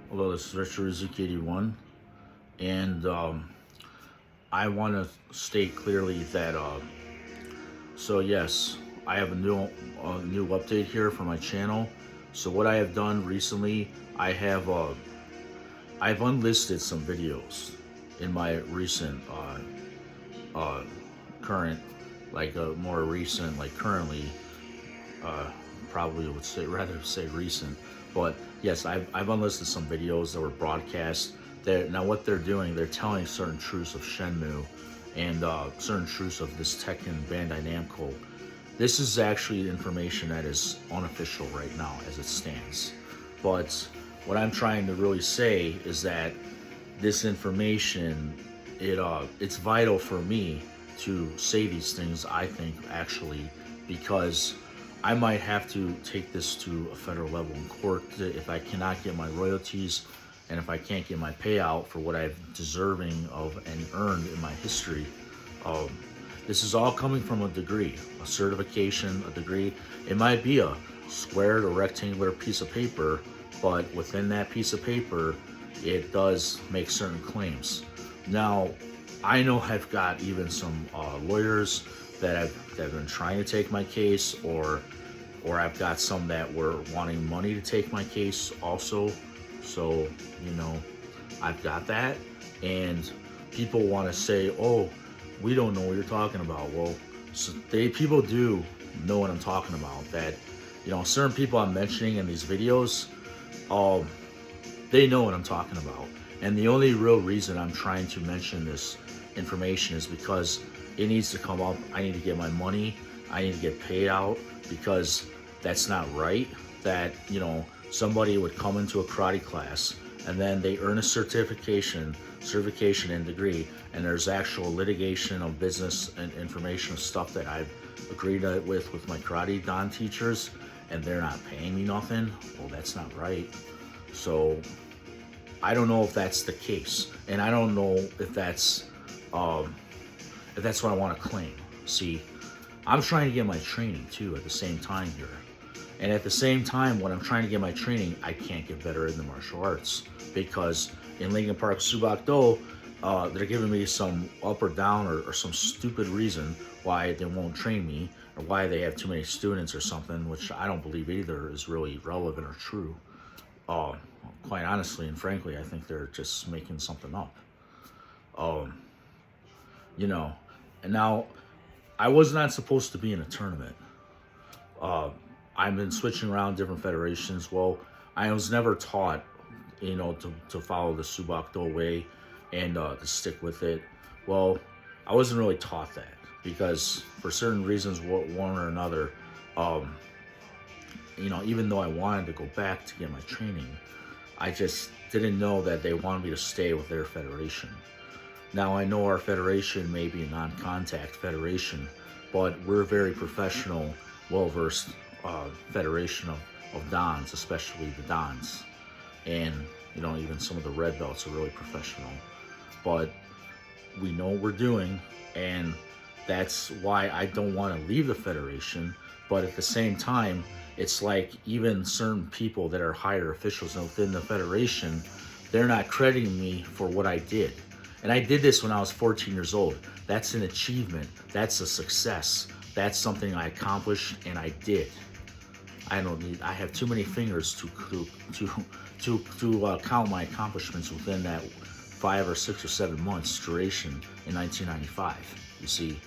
Hello, this is Richard Rizuki 81, and I want to state clearly that so yes, I have a new update here for my channel. So what I have done recently, I've unlisted some videos in my recent uh, current, like more recent, like currently, uh, probably would say rather say recent, but yes, I've unlisted some videos that were broadcast. Now what they're doing, they're telling certain truths of Shenmue and certain truths of this Tekken Bandai Namco. This is actually information that is unofficial right now as it stands. But what I'm trying to really say is that this information, it's vital for me to say these things, I think, actually, because I might have to take this to a federal level in court if I cannot get my royalties and if I can't get my payout for what I've deserving of and earned in my history. Um, this is all coming from a degree, a certification, a degree. It might be a squared or rectangular piece of paper, but within that piece of paper, it does make certain claims. Now, I know I've got even some lawyers that have been trying to take my case, or I've got some that were wanting money to take my case also. So, I've got that, and people want to say, "Oh, we don't know what you're talking about." Well, so people do know what I'm talking about. That certain people I'm mentioning in these videos, they know what I'm talking about. And the only real reason I'm trying to mention this information is because it needs to come up. I need to get my money. I need to get paid out, because that's not right. That, somebody would come into a karate class and then they earn a certification and degree, and there's actual litigation of business and information of stuff that I've agreed with my karate don teachers, and they're not paying me nothing. Well, that's not right. So I don't know if that's the case, and I don't know if that's what I want to claim. See, I'm trying to get my training too at the same time here. And at the same time, when I'm trying to get my training, I can't get better in the martial arts, because in Lincoln Park Subak-do, they're giving me some up or down or some stupid reason why they won't train me, or why they have too many students or something, which I don't believe either is really relevant or true. Uh, Quite honestly and frankly, I think they're just making something up. Um, and now I was not supposed to be in a tournament. Uh, I've been switching around different federations. Well, I was never taught, to follow the Subak-do way and to stick with it. Well, I wasn't really taught that, because for certain reasons, one or another, even though I wanted to go back to get my training, I just didn't know that they wanted me to stay with their federation. Now, I know our federation may be a non-contact federation, but we're a very professional, well-versed federation of dons, especially the dons. And, even some of the red belts are really professional. But we know what we're doing, and that's why I don't want to leave the federation. But at the same time, it's like even certain people that are higher officials within the federation, they're not crediting me for what I did. And I did this when I was 14 years old. That's an achievement. That's a success. That's something I accomplished, and I did. I have too many fingers to count my accomplishments within that 5 or 6 or 7 months duration in 1995. You see,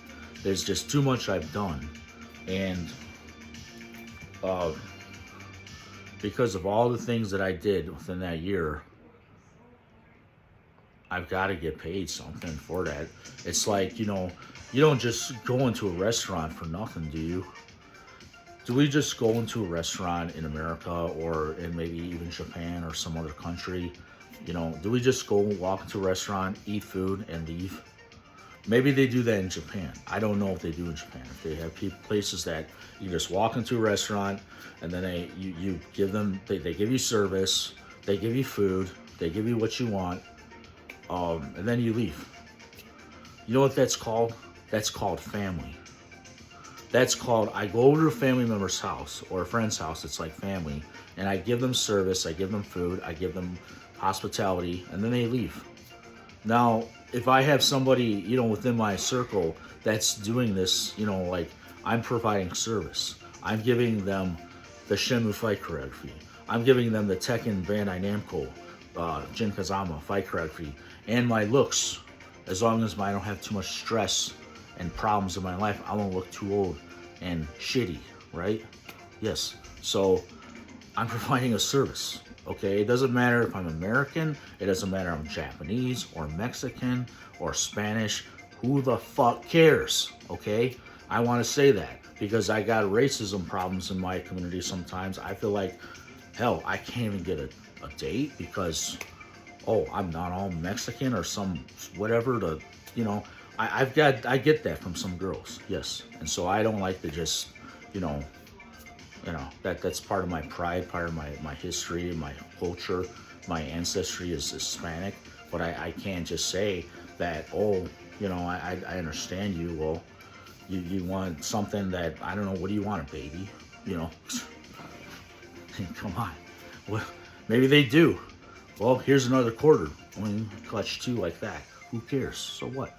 there's just too much I've done, and because of all the things that I did within that year, I've got to get paid something for that. It's like, you don't just go into a restaurant for nothing, do you? Do we just go into a restaurant in America, or in maybe even Japan or some other country? Do we just go walk into a restaurant, eat food, and leave? Maybe they do that in Japan. I don't know if they do in Japan. If they have places that you just walk into a restaurant, and then you give them, they give you service, they give you food, they give you what you want, and then you leave. You know what that's called? That's called family. That's called, I go over to a family member's house or a friend's house, it's like family, and I give them service, I give them food, I give them hospitality, and then they leave. Now, if I have somebody, you know, within my circle that's doing this, you know, like I'm providing service. I'm giving them the Shenmue fight choreography. I'm giving them the Tekken Bandai Namco, Jin Kazama fight choreography, and my looks. As long as I don't have too much stress and problems in my life, I won't look too old and shitty, right? Yes. So I'm providing a service. Okay, it doesn't matter if I'm American, it doesn't matter if I'm Japanese or Mexican or Spanish, who the fuck cares, okay? I want to say that because I got racism problems in my community sometimes. I feel like, hell, I can't even get a date because, oh, I'm not all Mexican or some whatever to, you know, I get that from some girls, yes. And so I don't like to just, you know, that's part of my pride, part of my history, my culture. My ancestry is Hispanic, but I can't just say that, oh, you know, I understand you. Well, you want something that, I don't know, what do you want, a baby? You know, come on. Well, maybe they do. Well, here's another quarter. When clutch two like that, who cares? So what?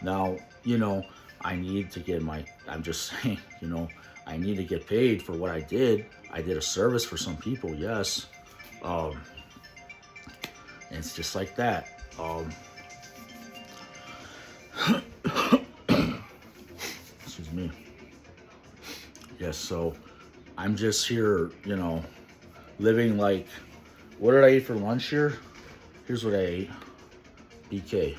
Now, you know, I need to get I'm just saying, you know, I need to get paid for what I did. I did a service for some people, yes. And it's just like that. Excuse me. Yes, so I'm just here, you know, living like, what did I eat for lunch here? Here's what I ate. BK.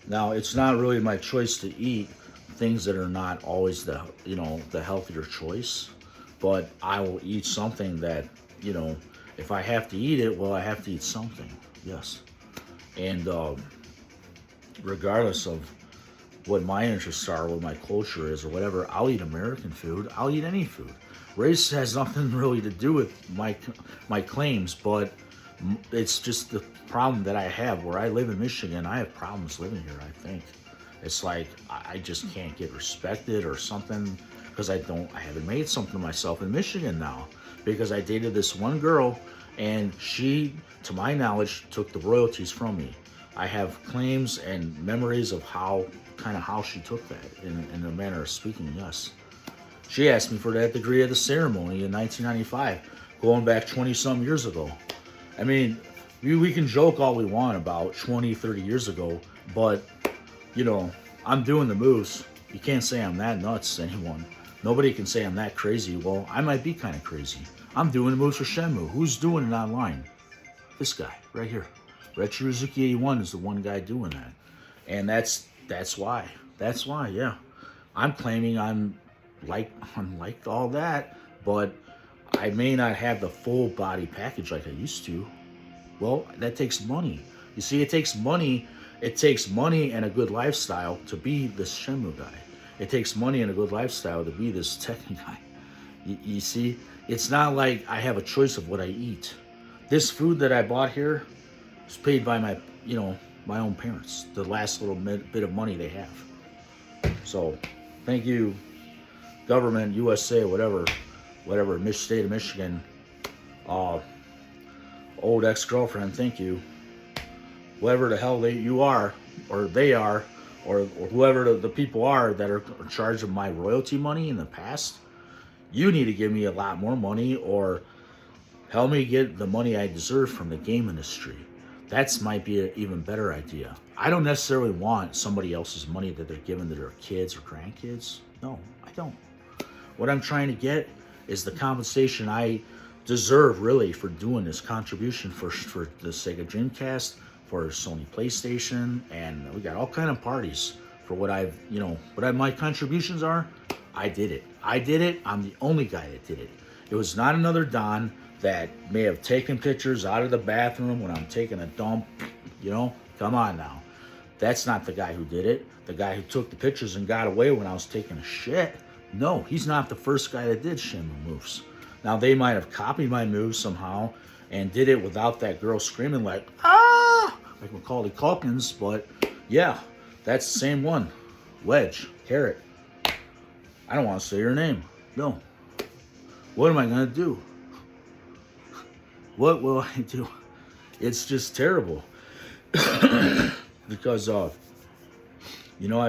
Now, it's not really my choice to eat things that are not always the, you know, the healthier choice, but I will eat something that, you know, if I have to eat it, well, I have to eat something, yes. And regardless of what my interests are, what my culture is or whatever, I'll eat American food. I'll eat any food. Race has nothing really to do with my claims, but it's just the problem that I have. Where I live in Michigan, I have problems living here, I think. It's like I just can't get respected or something because I haven't made something of myself in Michigan now because I dated this one girl and she, to my knowledge, took the royalties from me. I have claims and memories of how she took that in a manner of speaking, yes. She asked me for that degree at the ceremony in 1995, going back 20-some years ago. I mean, we can joke all we want about 20, 30 years ago, but you know, I'm doing the moves. You can't say I'm that nuts to anyone. Nobody can say I'm that crazy. Well, I might be kind of crazy. I'm doing the moves for Shenmue. Who's doing it online? This guy, right here. Retsuruzuki81 is the one guy doing that. And that's why. That's why, yeah. I'm claiming I'm like all that, but I may not have the full body package like I used to. Well, that takes money. You see, it takes money. It takes money and a good lifestyle to be this Shenmue guy. It takes money and a good lifestyle to be this Tekken guy. You see, it's not like I have a choice of what I eat. This food that I bought here is paid by my, you know, my own parents. The last little bit of money they have. So, thank you, government, USA, whatever, state of Michigan, old ex-girlfriend, thank you. Whoever the hell you are, or they are, or whoever the people are that are in charge of my royalty money in the past, you need to give me a lot more money or help me get the money I deserve from the game industry. That might be an even better idea. I don't necessarily want somebody else's money that they're giving to their kids or grandkids. No, I don't. What I'm trying to get is the compensation I deserve really for doing this contribution for the Sega Dreamcast, for Sony PlayStation, and we got all kind of parties for what I've, you know, my contributions are. I did it. I'm the only guy that did it. It was not another Don that may have taken pictures out of the bathroom when I'm taking a dump. You know, come on now. That's not the guy who did it. The guy who took the pictures and got away when I was taking a shit. No, he's not the first guy that did Shenmue moves. Now, they might have copied my moves somehow and did it without that girl screaming like, ah, like Macaulay Culkin's, but yeah, that's the same one. Wedge, Carrot. I don't want to say your name. No. What am I going to do? What will I do? It's just terrible. Because, I've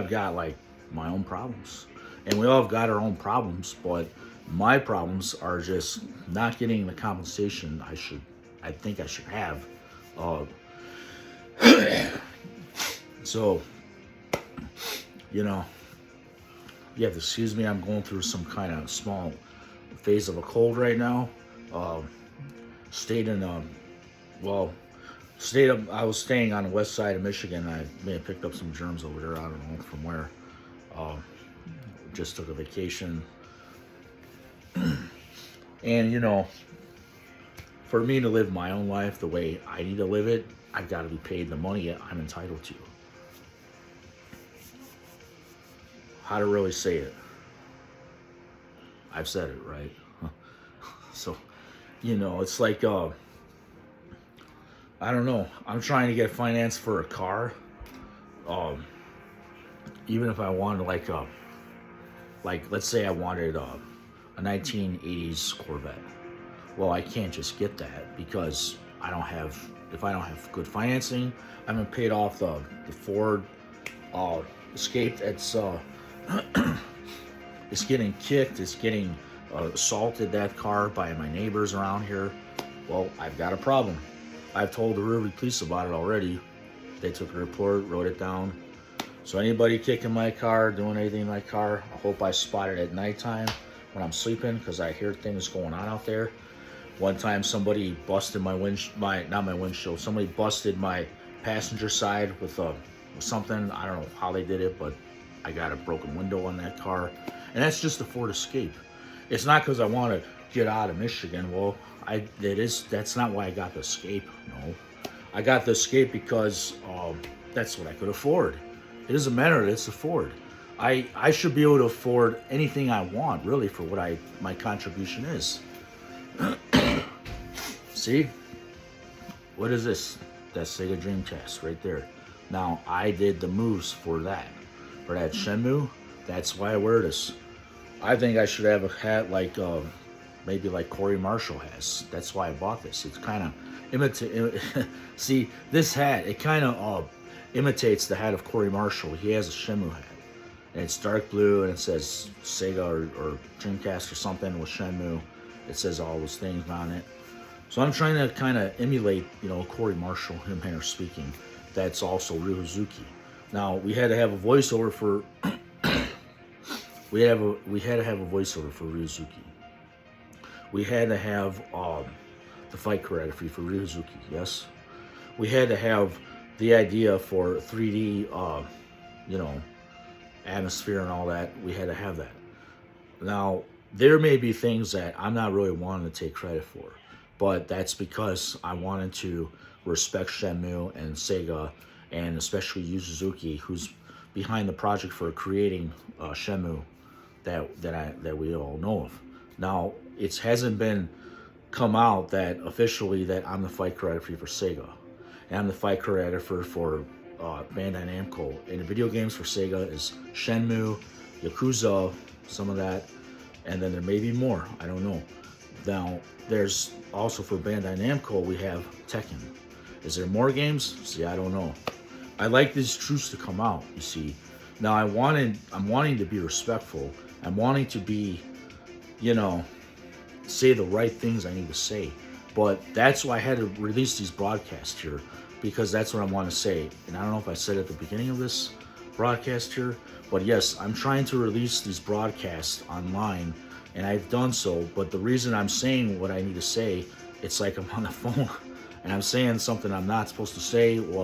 got like my own problems. And we all have got our own problems, but my problems are just not getting the compensation I think I should have. Uh, so, you have to excuse me, I'm going through some kind of small phase of a cold right now. Stayed in, I was staying on the west side of Michigan. I may have picked up some germs over there. I don't know from where. Just took a vacation. And, for me to live my own life the way I need to live it, I've got to be paid the money I'm entitled to. How to really say it? I've said it, right? So, it's like, I don't know. I'm trying to get finance for a car. Even if I wanted let's say I wanted a 1980s Corvette. Well, I can't just get that because if I don't have good financing, I haven't paid off the Ford Escape. It's getting kicked. It's getting assaulted, that car, by my neighbors around here. Well, I've got a problem. I've told the Riverview Police about it already. They took a report, wrote it down. So anybody kicking my car, doing anything in my car, I hope I spot it at nighttime when I'm sleeping, because I hear things going on out there. One time somebody busted somebody busted my passenger side with something. I don't know how they did it, but I got a broken window on that car. And that's just a Ford Escape. It's not because I want to get out of Michigan. Well, that's not why I got the Escape. No, I got the Escape because that's what I could afford. It doesn't matter that it's a Ford. I should be able to afford anything I want, really, for what my contribution is. See? What is this? That's Sega Dreamcast right there. Now, I did the moves for that. For that Shenmue, that's why I wear this. I think I should have a hat like, maybe like Corey Marshall has. That's why I bought this. It's kind of see, this hat, it kind of imitates the hat of Corey Marshall. He has a Shenmue hat. And it's dark blue, and it says Sega or Dreamcast or something with Shenmue. It says all those things on it. So I'm trying to kind of emulate, Corey Marshall, him here speaking. That's also Ryuzuki. Now, we had to have a voiceover for we had to have a voiceover for Ryuzuki. We had to have the fight choreography for Ryuzuki, yes. We had to have the idea for 3D atmosphere and all that. We had to have that. Now, there may be things that I'm not really wanting to take credit for, but that's because I wanted to respect Shenmue and Sega, and especially Yu Suzuki, who's behind the project for creating Shenmue that we all know of. Now, it hasn't been come out that officially that I'm the fight choreographer for Sega, and I'm the fight choreographer for Bandai Namco. And the video games for Sega is Shenmue, Yakuza, some of that, and then there may be more. I don't know. Now, there's also for Bandai Namco, we have Tekken. Is there more games? See, I don't know. I like these truths to come out, you see. Now, I'm wanting to be respectful. I'm wanting to be, say the right things I need to say. But that's why I had to release these broadcasts here, because that's what I want to say. And I don't know if I said at the beginning of this broadcast here, but yes, I'm trying to release these broadcasts online, and I've done so. But the reason I'm saying what I need to say, it's like I'm on the phone and I'm saying something I'm not supposed to say. Well,